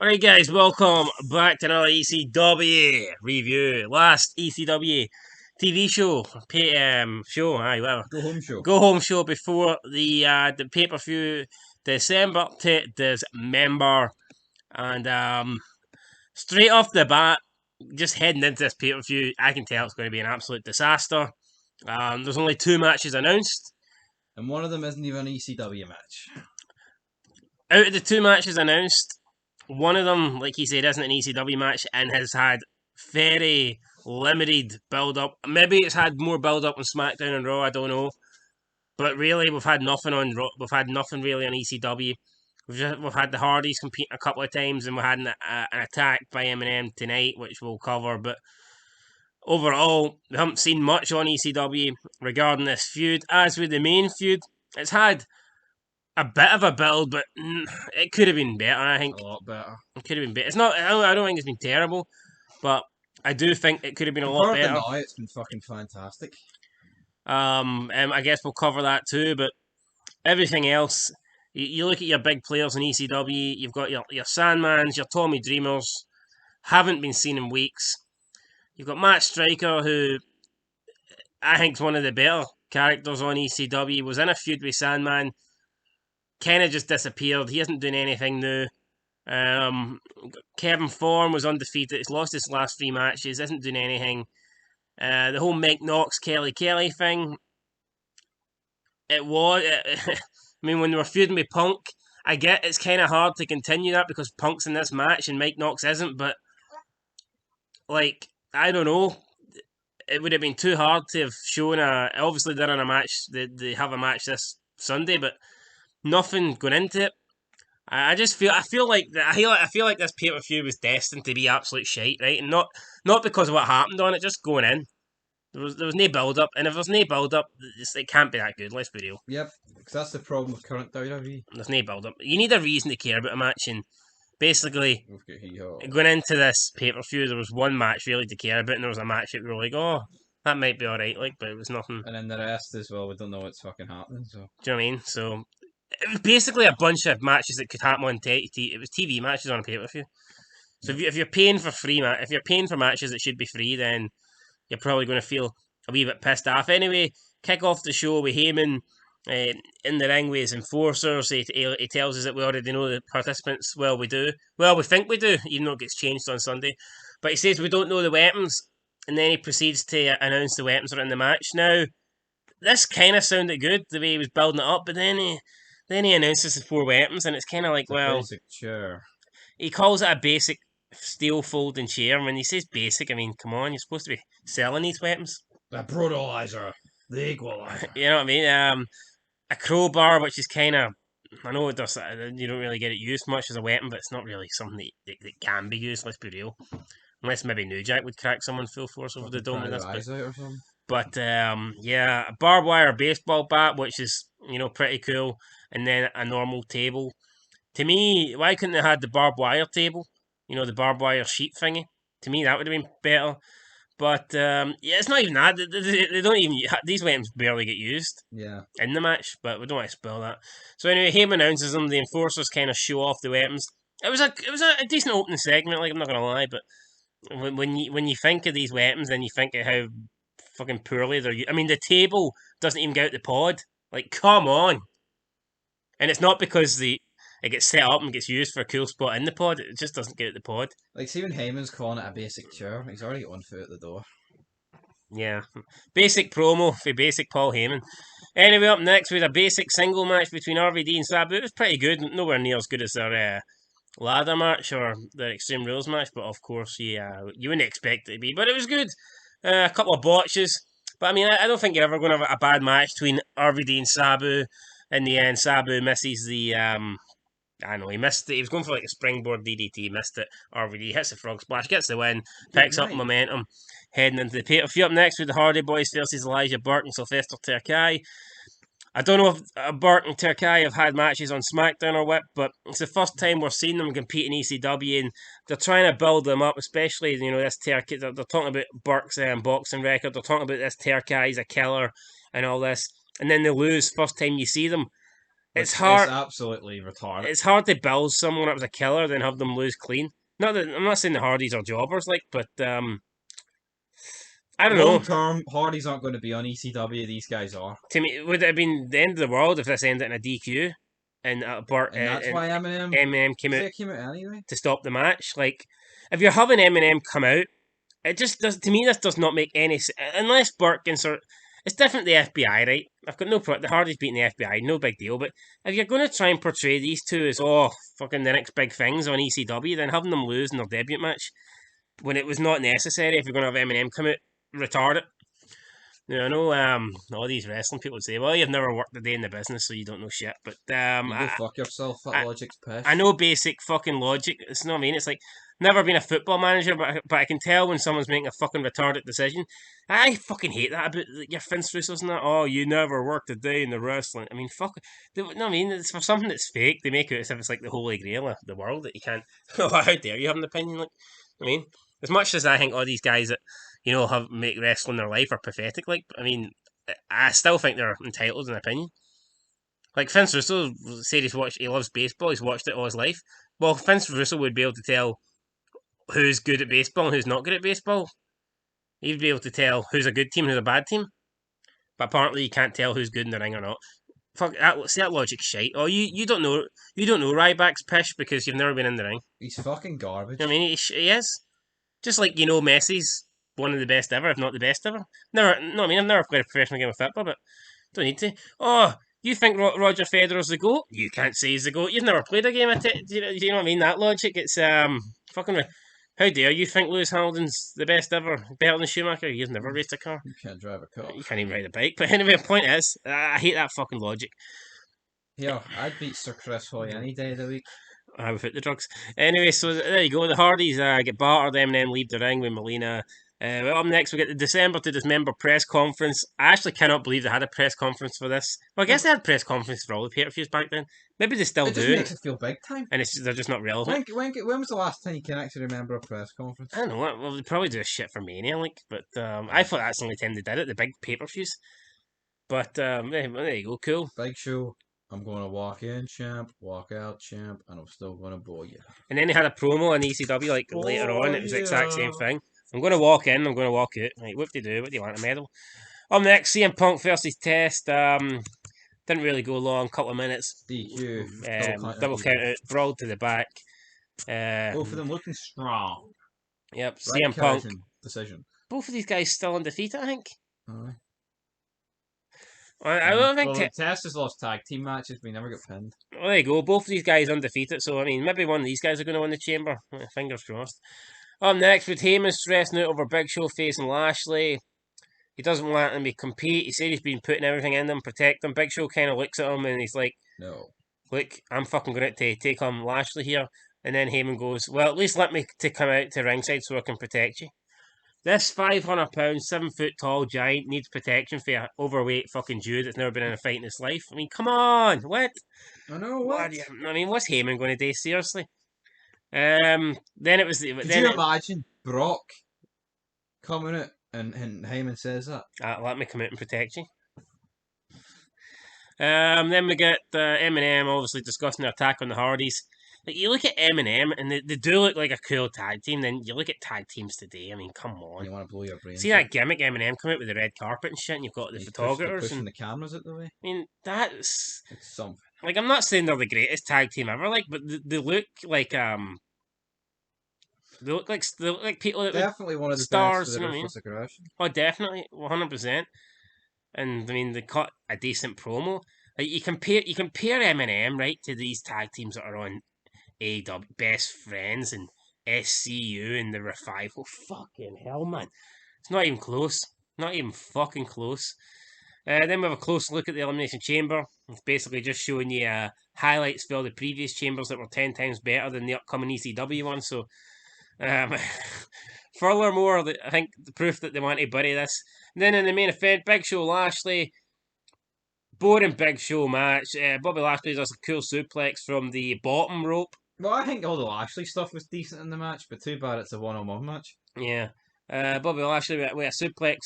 Alright guys, welcome back to another ECW review. Last ECW TV show, whatever. Go home show. Go home show before the pay-per-view, December to Dismember. And straight off the bat, just heading into this pay-per-view, I can tell it's going to be an absolute disaster. There's only 2 matches announced. And one of them isn't even an ECW match. Out of the 2 matches announced, one of them, like he said, isn't an ECW match and has had very limited build up. Maybe it's had more build up on SmackDown and Raw, I don't know. But really, we've had nothing on Raw. We've had nothing really on ECW. We've had the Hardys compete a couple of times, and we had an attack by Eminem tonight, which we'll cover. But overall, we haven't seen much on ECW regarding this feud. As with the main feud, it's had a bit of a build, but it could have been better. I think A lot better. it could have been better. It's not. I don't think it's been terrible, but I do think it could have been a lot better. Now, it's been fucking fantastic. I guess we'll cover that too. But everything else, you look at your big players in ECW. You've got your Sandmans, your Tommy Dreamers, haven't been seen in weeks. You've got Matt Striker, who I think is one of the better characters on ECW. Was in a feud with Sandman. Kind of just disappeared. He isn't doing anything new. Kevin Thorne was undefeated. He's lost his last 3 matches. Isn't doing anything. The whole Mike Knox, Kelly thing. It was. I mean, when they were feuding with Punk, I get it's kind of hard to continue that because Punk's in this match and Mike Knox isn't. But like, I don't know. It would have been too hard to have shown a. Obviously, they're in a match. They have a match this Sunday, but nothing going into it. I feel like this pay per view was destined to be absolute shite, right? And not because of what happened on it, just going in. There was no build up, and if there's no build up, it can't be that good. Let's be real. Yep, because that's the problem with current WWE. There's no build up. You need a reason to care about a match, and basically going into this pay per view, there was one match really to care about, and there was a match that we were like, oh, that might be all right, like, but it was nothing. And then the rest as well, we don't know what's fucking happening. So do you know what I mean? So it was basically a bunch of matches that could happen on TV. It was TV matches on a pay per view. So if you're paying for if you're paying for matches that should be free, then you're probably going to feel a wee bit pissed off. Anyway, kick off the show with Heyman in the ring with his enforcers. He tells us that we already know the participants. Well, we do. Well, we think we do, even though it gets changed on Sunday. But he says we don't know the weapons, and then he proceeds to announce the weapons are in the match. Now, this kind of sounded good, the way he was building it up, but then he announces the 4 weapons, and it's kind of like, it's a basic chair. He calls it a basic steel folding chair. When he says basic, I mean, come on, you're supposed to be selling these weapons. The brutalizer, the equalizer. You know what I mean? A crowbar, which is kind of, I know it does. You don't really get it used much as a weapon, but it's not really something that can be used. Let's be real. Unless maybe New Jack would crack someone full force over the dome with this. But yeah, a barbed wire baseball bat, which is pretty cool, and then a normal table. To me, why couldn't they have had the barbed wire table? The barbed wire sheet thingy. To me, that would have been better. But yeah, it's not even that. They don't even. These weapons barely get used. Yeah. In the match, but we don't want to spoil that. So anyway, Heyman announces them. The enforcers kind of show off the weapons. It was a decent opening segment. Like, I'm not gonna lie, but when you think of these weapons, then you think of how fucking poorly they're used. I mean, the table doesn't even get out the pod. Like, come on. And it's not because it gets set up and gets used for a cool spot in the pod. It just doesn't get out the pod. Like, see when Heyman's calling it a basic chair, he's already got 1 foot at the door. Yeah. Basic promo for basic Paul Heyman. Anyway, up next we had a basic single match between RVD and Sabu. It was pretty good. Nowhere near as good as their ladder match or their Extreme Rules match, but of course, yeah, you wouldn't expect it to be. But it was good. A couple of botches. But I mean, I don't think you're ever going to have a bad match between RVD and Sabu. In the end, Sabu misses the I know, he missed it. He was going for like a springboard DDT, missed it. RVD hits the frog splash, gets the win, picks up momentum, heading into the pay-per-view. Up next with the Hardy Boys versus Elijah Burke and Sylvester Terkay. I don't know if Burke and Terkay have had matches on SmackDown or what, but it's the first time we're seeing them compete in ECW, and they're trying to build them up, especially, this Terkay. They're talking about Burke's boxing record, they're talking about this Terkay's a killer and all this, and then they lose first time you see them. it's It's hard. absolutely retarded. It's hard to build someone up as a killer, then have them lose clean. Not that I'm not saying the Hardys are jobbers, like, but I don't Long know. term, Hardys aren't going to be on ECW. These guys are, To me, would it have been the end of the world if this ended in a DQ and and that's and why Eminem. Eminem came Because out they came out anyway. to stop the match? Like, if you're having Eminem come out, it just does. To me, this does not make any sense unless Burke can sort. It's different. The FBI, right? I've got no problem. The Hardys beating the FBI, no big deal. But if you're going to try and portray these two as fucking the next big things on ECW, then having them lose in their debut match when it was not necessary. If you're going to have Eminem come out, retard it. Yeah, I know all these wrestling people would say, well, you've never worked a day in the business, so you don't know shit. But You go fuck yourself. That I, logic's I pish. know basic fucking logic. It's not what I mean. It's like, never been a football manager, but I can tell when someone's making a fucking retarded decision. I fucking hate that about your Vince Russo's and that. Oh, you never worked a day in the wrestling. I mean, fuck. No, I mean, it's for something that's fake. They make it as if it's like the holy grail of the world that you can't. Oh, how dare you have an opinion? Like, I mean, as much as I think all these guys that have make wrestling their life are pathetic. Like, I mean, I still think they're entitled to an opinion. Like Vince Russo said he loves baseball, he's watched it all his life. Well, Vince Russo would be able to tell who's good at baseball and who's not good at baseball. He'd be able to tell who's a good team and who's a bad team. But apparently you can't tell who's good in the ring or not. Fuck that, see that logic's shite. Oh, you don't know Ryback's pish because you've never been in the ring. He's fucking garbage. I mean, he is. Just like Messi's one of the best ever, if not the best ever. Never, no, I mean I've never played a professional game of football, but don't need to. Oh, you think Roger Federer's the GOAT? You can't say he's the GOAT. You've never played a game of it. Do you know what I mean? That logic. It's fucking. How dare you think Lewis Hamilton's the best ever, better than Schumacher? He's never raced a car. You can't drive a car. You can't even ride a bike. But anyway, the point is, I hate that fucking logic. Yeah, I'd beat Sir Chris Hoy any day of the week. Without the drugs. Anyway, so there you go. The Hardys get battered, Eminem leave the ring with Melina. Up next, we get the December to Dismember press conference. I actually cannot believe they had a press conference for this. Well, I guess they had press conference for all the pay-per-views back then. Maybe they still It just do. makes it feel big time. And they're just not relevant. When was the last time you can actually remember a press conference? I don't know. Well, they probably do a shit for Mania, like. But I thought that's the only time they did it, the big pay-per-views. But there you go, cool. Big Show. I'm going to walk in, champ, walk out, champ, and I'm still going to bore you. And then they had a promo on ECW like later on. It was the exact same thing. I'm going to walk in. I'm going to walk out. Like, what do you do? What do you want? A medal? Up next, CM Punk versus Test. Didn't really go long. Couple of minutes. DQ. Double count out. Brawl to the back. Both of them looking strong. Yep. Right, CM Punk. Decision. Both of these guys still undefeated, I think. Aye. I don't think. Well, Test has lost tag team matches, but he never got pinned. Well, there you go. Both of these guys undefeated. So I mean, maybe one of these guys are going to win the chamber. Fingers crossed. Up next, with Heyman stressing out over Big Show facing Lashley. He doesn't want him to compete. He said he's been putting everything in them, protect them. Big Show kind of looks at him and he's like, No. Look, I'm fucking going to take on Lashley here. And then Heyman goes, well, at least let me to come out to ringside so I can protect you. This 500-pound, 7-foot tall giant needs protection for an overweight fucking Jew that's never been in a fight in his life. I mean, come on, what? I know, what? I mean, what's Heyman going to do? Seriously? Then it was... Could you imagine Brock coming out and Heyman says that? Let me come out and protect you. Then we get Eminem obviously discussing the attack on the Hardys. Like, you look at Eminem and they do look like a cool tag team. Then you look at tag teams today. I mean, come on. You want to blow your brains. See that gimmick Eminem come out with the red carpet and shit, and you've got the photographers pushing and the cameras out the way. I mean, it's something. Like, I'm not saying they're the greatest tag team ever, like, but they look like they look like people that definitely one of the stars. Best You know what I mean? aggression. Oh, definitely, 100%. And I mean, they cut a decent promo. Like, you compare Eminem right to these tag teams that are on AEW, Best Friends and SCU and the Revival. Fucking hell, man! It's not even close. Not even fucking close. Then we have a close look at the Elimination Chamber. It's basically just showing you highlights for all the previous chambers that were 10 times better than the upcoming ECW one. So, furthermore, I think the proof that they want to bury this. And then in the main event, Big Show Lashley. Boring Big Show match. Bobby Lashley does a cool suplex from the bottom rope. Well, I think all the Lashley stuff was decent in the match, but too bad it's a one-on-one match. Yeah. Bobby Lashley with a suplex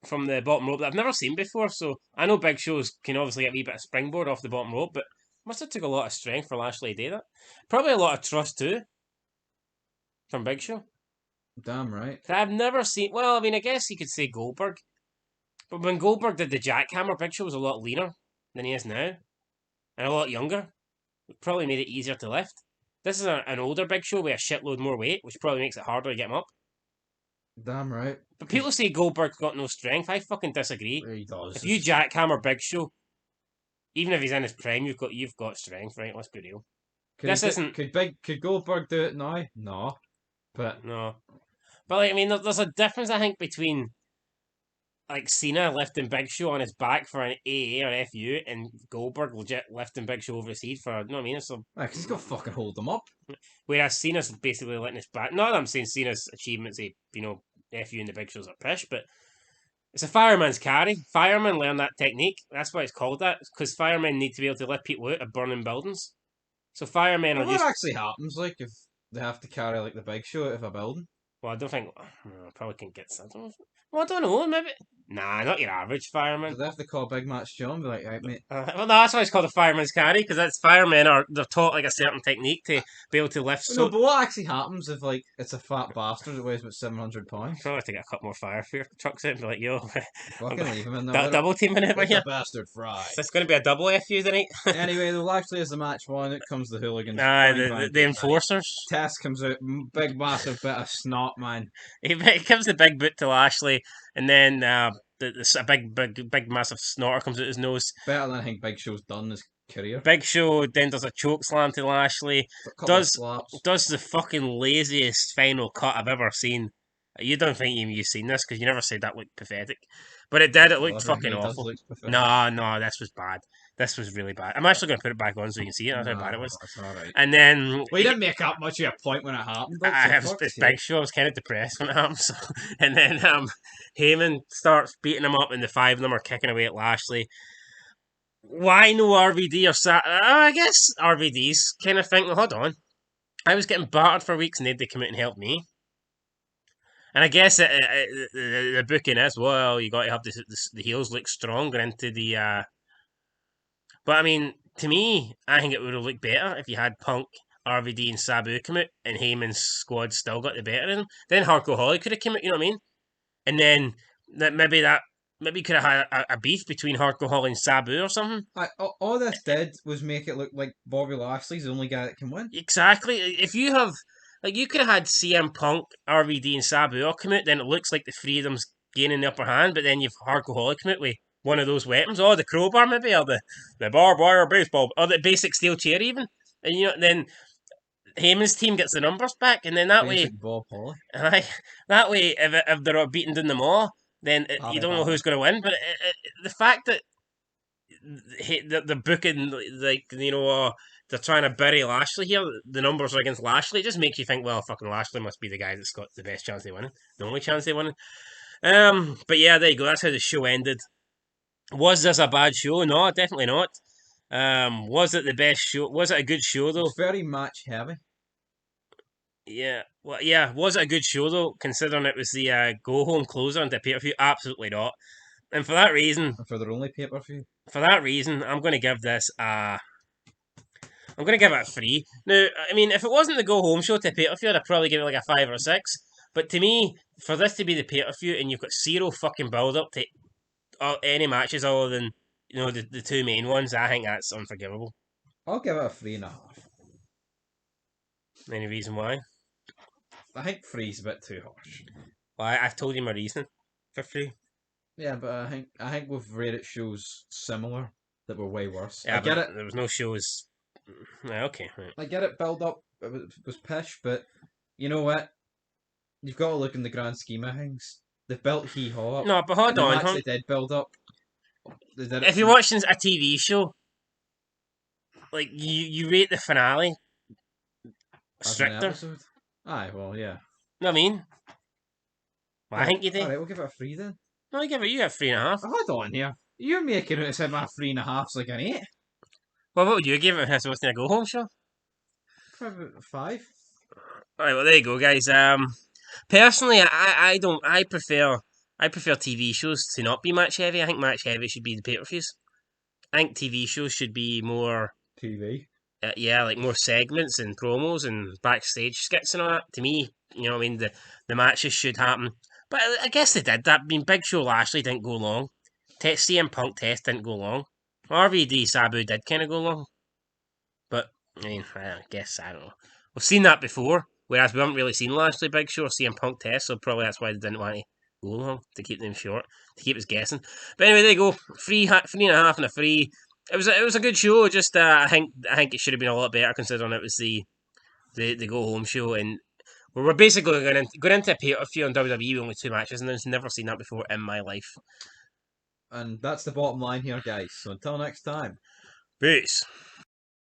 from the bottom rope that I've never seen before. So I know Big Shows can obviously get a wee bit of springboard off the bottom rope, but Must have took a lot of strength for Lashley to do that. Probably a lot of trust too from Big Show. Damn right. I've never seen. Well, I mean, I guess you could say Goldberg, but when Goldberg did the jackhammer, Big Show was a lot leaner than he is now, and a lot younger. It probably made it easier to lift. This is an older Big Show with a shitload more weight, which probably makes it harder to get him up. Damn right. But people say Goldberg's got no strength. I fucking disagree. He does. If you jackhammer Big Show, even if he's in his prime, you've got strength, right? Let's be real. Could Goldberg do it now? No. But No. But like, I mean, there's a difference I think between like Cena lifting Big Show on his back for an AA or FU, and Goldberg legit lifting Big Show over his head for, you know what I mean? So, because he's got to fucking hold them up. whereas Cena's basically letting his back. Not that I'm saying Cena's achievements, FU and the Big Shows are pish, but it's a fireman's carry. Firemen learn that technique. That's why it's called that, because firemen need to be able to lift people out of burning buildings. So firemen are What used. actually happens, like, if they have to carry, like, the Big Show out of a building? Well, I don't think. I probably can get some. Well, I don't know. Maybe. Nah, not your average fireman. Do they have to call Big Match John and be like, right, mate? Well, no, that's why it's called a fireman's carry, because that's firemen they're taught like a certain technique to be able to lift. No, but what actually happens if, like, it's a fat bastard that weighs about 700 pounds? Probably have to get a couple more fire trucks in and be like, yo, Fucking leave him in there. double teaming it with you. Bastard fry. It's going to be a double FU tonight. Anyway, though, actually, as the match won, it comes the hooligans. The enforcers. Tess comes out, big massive bit of snot, man. He gives the big boot to Lashley, and then a big massive snorter comes out his nose. Better than I think Big Show's done his career. Big Show then does a choke slam to Lashley. Does the fucking laziest final cut I've ever seen. You don't think you've seen this because you never said that looked pathetic, but it did. It looked fucking awful. No, this was bad. This was really bad. I'm actually going to put it back on so you can see it. That's how bad it was. That's alright. And then we didn't make up much of a point when it happened. It's Big Show. I was kind of depressed when it happened. So. And then Heyman starts beating him up, and the five of them are kicking away at Lashley. Why no RVD or I guess RVD's kind of thinking, well, hold on. I was getting battered for weeks and they'd come out and help me. And I guess the booking is, well, you got to have the heels look stronger into the... But I mean, to me, I think it would have looked better if you had Punk, RVD and Sabu come out and Heyman's squad still got the better of them. Then Hardcore Holly could have come out, you know what I mean? And then maybe you could have had a beef between Hardcore Holly and Sabu or something. All this did was make it look like Bobby Lashley's the only guy that can win. Exactly. If you have... Like, you could have had CM Punk, RVD and Sabu all come out, then it looks like the three of them's gaining the upper hand, but then you've Hardcore Holly come out with one of those weapons, or the crowbar maybe, or the barbed wire baseball, or the basic steel chair even. And then Heyman's team gets the numbers back, and then that Basic way... Bob Holly. That way, if they're beating down them all, then you don't know who's going to win. But the fact that they're booking, like, they're trying to bury Lashley here, the numbers are against Lashley, it just makes you think, well, fucking Lashley must be the guy that's got the best chance of winning. The only chance of winning. But yeah, there you go. That's how the show ended. Was this a bad show? No, definitely not. Was it the best show? Was it a good show, though? It's very match heavy. Yeah. Well, yeah. Was it a good show, though, considering it was the go-home closer into pay-per-view? Absolutely not. And for that reason... For their only pay-per-view? For that reason, I'm going to give this I'm going to give it a 3. Now, I mean, if it wasn't the go-home show to pay-per-view, I'd probably give it like a 5 or 6. But to me, for this to be the pay-per-view and you've got zero fucking build-up to any matches other than, the two main ones, I think that's unforgivable. I'll give it a 3.5. Any reason why? I think 3's a bit too harsh. Well, I've told you my reason for 3. Yeah, but I think we've rated shows similar that were way worse. Yeah, I get it. There was no shows. Okay. Right. I get it. Build up was pish, but you know what? You've got to look in the grand scheme of things. They've built Hee Haw up. No, but hold on. They did build up. If you're watching a TV show, like you rate the finale stricter. Aye, well, yeah. Know what I mean? Well, I think you do. Alright, we'll give it a 3 then. No, you get 3.5. Hold on here. You're making it sound my 3.5's like an 8. Well, what would you give it if it was a go-home show? Probably 5. Alright, well there you go, guys. Personally, I prefer TV shows to not be match heavy. I think match heavy should be the pay-per-views. I think TV shows should be more TV. Yeah, like more segments and promos and backstage skits and all that. To me, you know what I mean, the matches should happen. But I guess they did that. I mean, Big Show Lashley didn't go long. CM Punk Test didn't go long. RVD Sabu did kind of go long. But, I mean, I guess, I don't know. We've seen that before, whereas we haven't really seen Lashley Big Show or CM Punk Test, so probably that's why they didn't want to go long, to keep them short, to keep us guessing. But anyway, there you go. Three and a half and a three. It was a good show. Just I think it should have been a lot better considering it was the go home show, and we're basically going into a pay per view on WWE with only two matches, and I've never seen that before in my life. And that's the bottom line here, guys. So until next time. Peace.